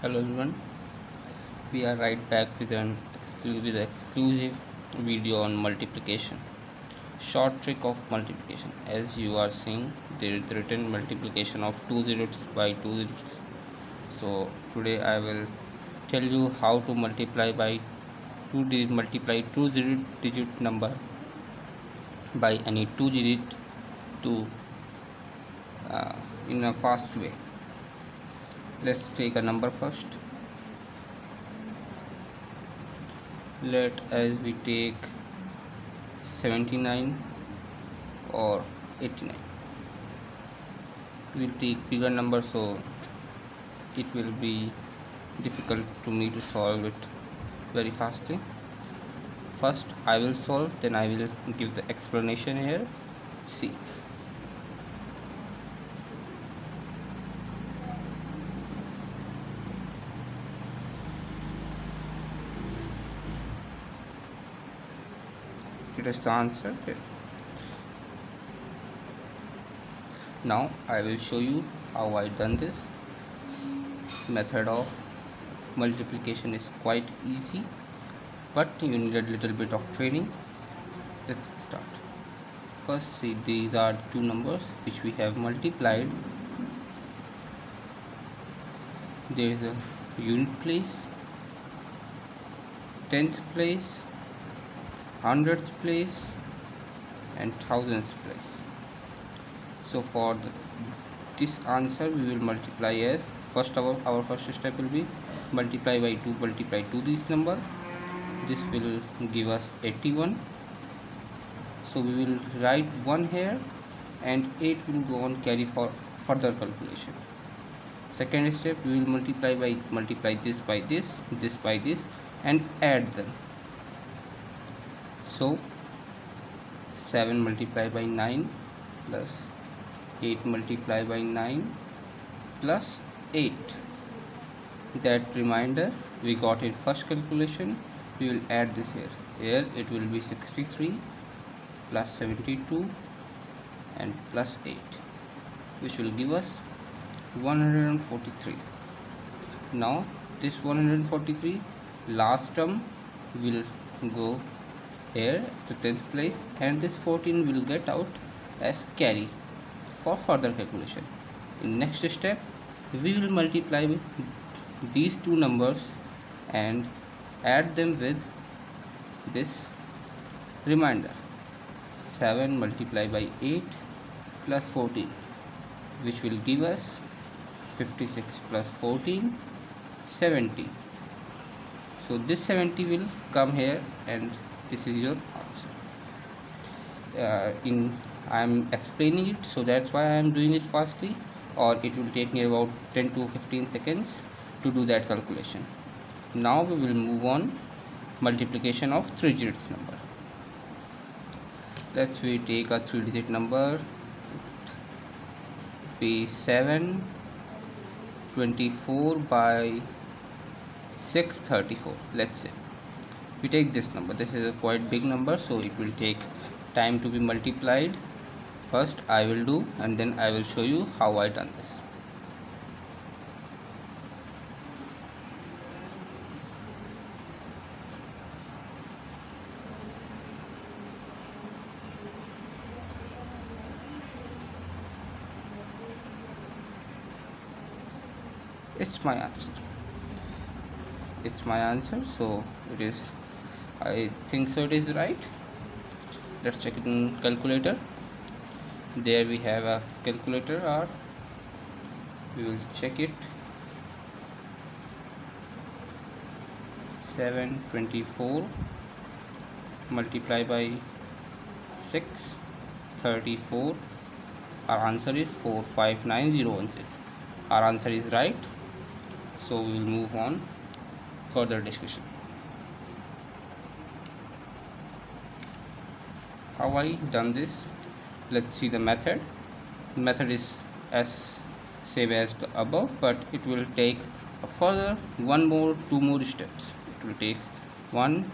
Hello everyone, we are right back with an exclusive video on multiplication. Short trick of multiplication. As you are seeing, there is written multiplication of two zeros by two zeros. So today I will tell you how to multiply two digit number by any two digit to uh, in a fast way. Let's take a number first. Let as we take 79 or 89. We'll take bigger number, so it will be difficult to me to solve it very fastly. First I will solve, then I will give the explanation here. See, it is the answer here. Now I will show you how I done this. Method of multiplication is quite easy, but you need a little bit of training. Let's start. First, see, these are two numbers which we have multiplied. There is a unit place, tenth place, hundredth place, and thousandth place. So for this answer we will multiply as our first step will be multiply by 2 this number. This will give us 81. So we will write 1 here and 8 will go on carry for further calculation. Second step, we will multiply this by this and add them. So 7 multiplied by 9 plus 8 multiplied by 9 plus 8. That remainder we got in first calculation, we will add this here. Here it will be 63 plus 72 and plus 8, which will give us 143. Now this 143 last term will go here to 10th place, and this 14 will get out as carry for further calculation. In next step we will multiply these two numbers and add them with this remainder. 7 multiplied by 8 plus 14, which will give us 56 plus 14, 70. So this 70 will come here, and this is your answer. I am explaining it, so that's why I am doing it fastly, or it will take me about 10 to 15 seconds to do that calculation. Now we will move on multiplication of 3 digits number. Let's we take a 3 digit number, be 724 by 634. Let's say we take this number. This is a quite big number, so it will take time to be multiplied. First I will do, and then I will show you how I done this. It's my answer, so it is, I think so it is right. Let's check it in calculator. There we have a calculator, or we will check it. 724 multiplied by 634. Our answer is 459016. Our answer is right, so we will move on further discussion. How I done this? Let's see the method. The method is as same as the above, but it will take a further two more steps. It will take 1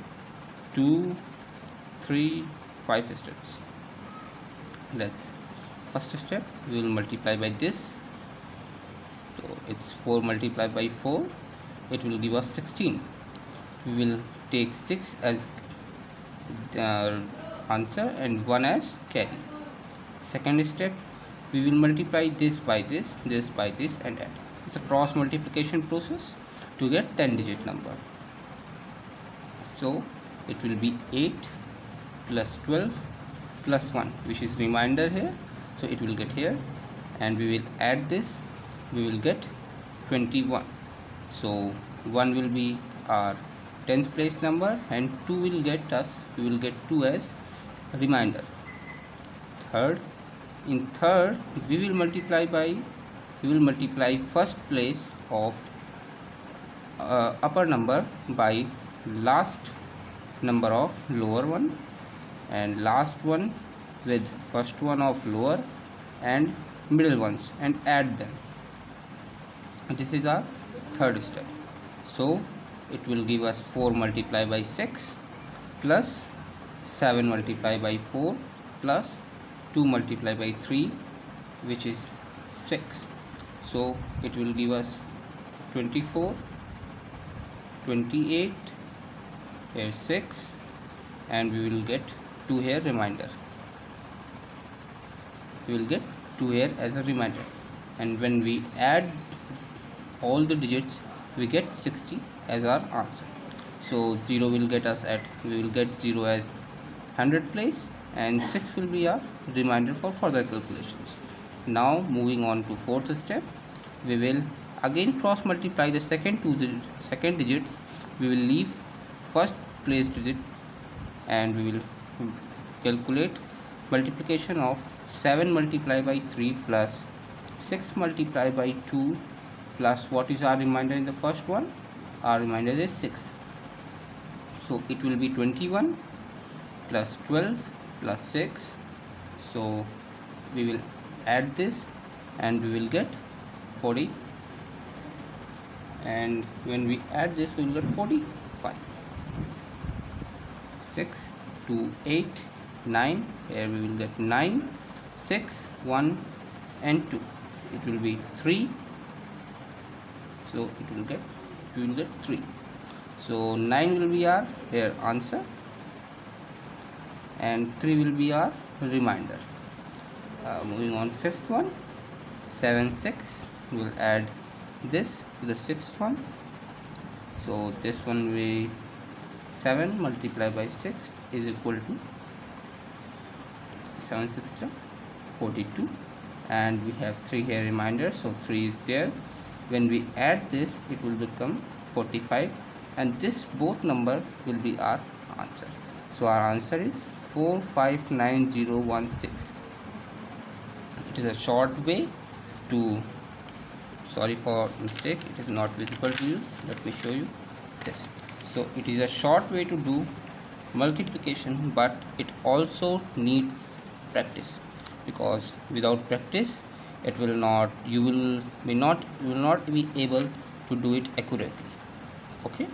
2 3 5 steps. Let's first step, we will multiply by this. So it's 4 multiplied by 4, it will give us 16. We will take 6 as answer and 1 as carry. Second step, we will multiply this by this by this and add. It's a cross multiplication process to get 10-digit number. So it will be 8 plus 12 plus 1, which is remainder here, so it will get here, and we will add this, we will get 21. So 1 will be our 10th place number and 2 will get us, we will get 2 as remainder. In third we will multiply first place of upper number by last number of lower one, and last one with first one of lower and middle ones, and add them. This is our third step. So it will give us 4 multiplied by 6 plus 7 multiplied by 4 plus 2 multiplied by 3, which is 6. So it will give us 24, 28, here 6, and we will get 2 here remainder. We will get 2 here as a remainder, and when we add all the digits we get 60 as our answer. So 0 will get us at, we will get 0 as 100 place, and 6 will be our remainder for further calculations. Now moving on to fourth step, we will again cross multiply the second digits. We will leave first place digit and we will calculate multiplication of 7 multiplied by 3 plus 6 multiplied by 2 plus what is our remainder in the first one? Our remainder is 6. So it will be 21 plus 12 plus 6. So we will add this and we will get 40, and when we add this we will get 45. 6, 2, 8, 9, here we will get 9, 6, 1 and 2, it will be 3. So we will get 3. So 9 will be our here answer and 3 will be our remainder. Moving on, fifth one, 7, 6, we will add this to the sixth one. So this one will be 7 multiplied by 6 is equal to 7 6 42, and we have 3 here remainder, so 3 is there. When we add this it will become 45, and this both number will be our answer. So our answer is 459016. It is a short way to, sorry for mistake, it is not visible to you, let me show you this. So it is a short way to do multiplication, but it also needs practice, because without practice it will not, you will not be able to do it accurately. Okay,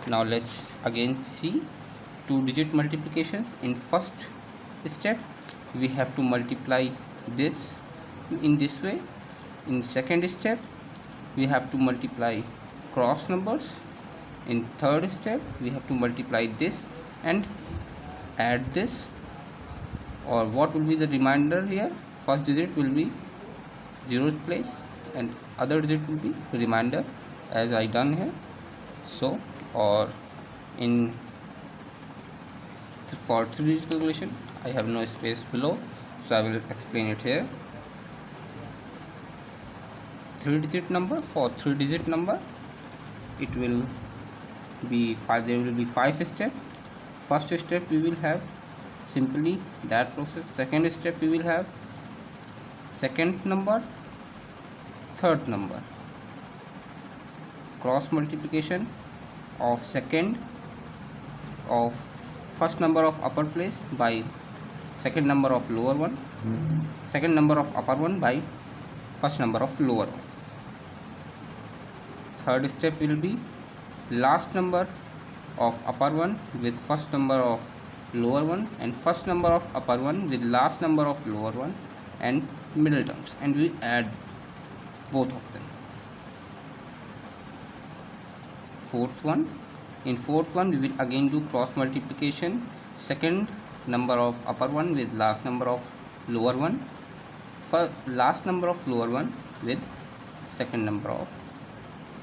now let's again see 2-digit multiplications. In first step we have to multiply this in this way. In second step we have to multiply cross numbers. In third step we have to multiply this and add this, or what will be the remainder here? First digit will be 0th place and other digit will be remainder, as I done here. So, or in for 3-digit calculation I have no space below, so I will explain it here. 3-digit number, for 3-digit number it will be 5, there will be 5 steps. First step we will have simply that process. Second step we will have second number, third number, cross multiplication of first number of upper place by second number of lower one, second number of upper one by first number of lower one. Third step will be last number of upper one with first number of lower one, and first number of upper one with last number of lower one and middle terms, and we add both of them. fourth one. In fourth one we will again do cross multiplication, second number of upper one with last number of lower one, for last number of lower one with second number of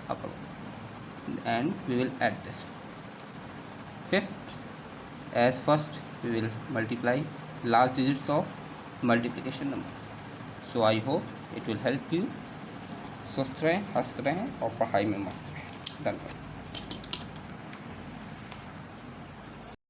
upper one, and we will add this. Fifth, as first we will multiply last digits of multiplication number. So I hope it will help you. स्वस्थ रहें, हंसते रहें और पढ़ाई में मस्त रहें। धन्यवाद।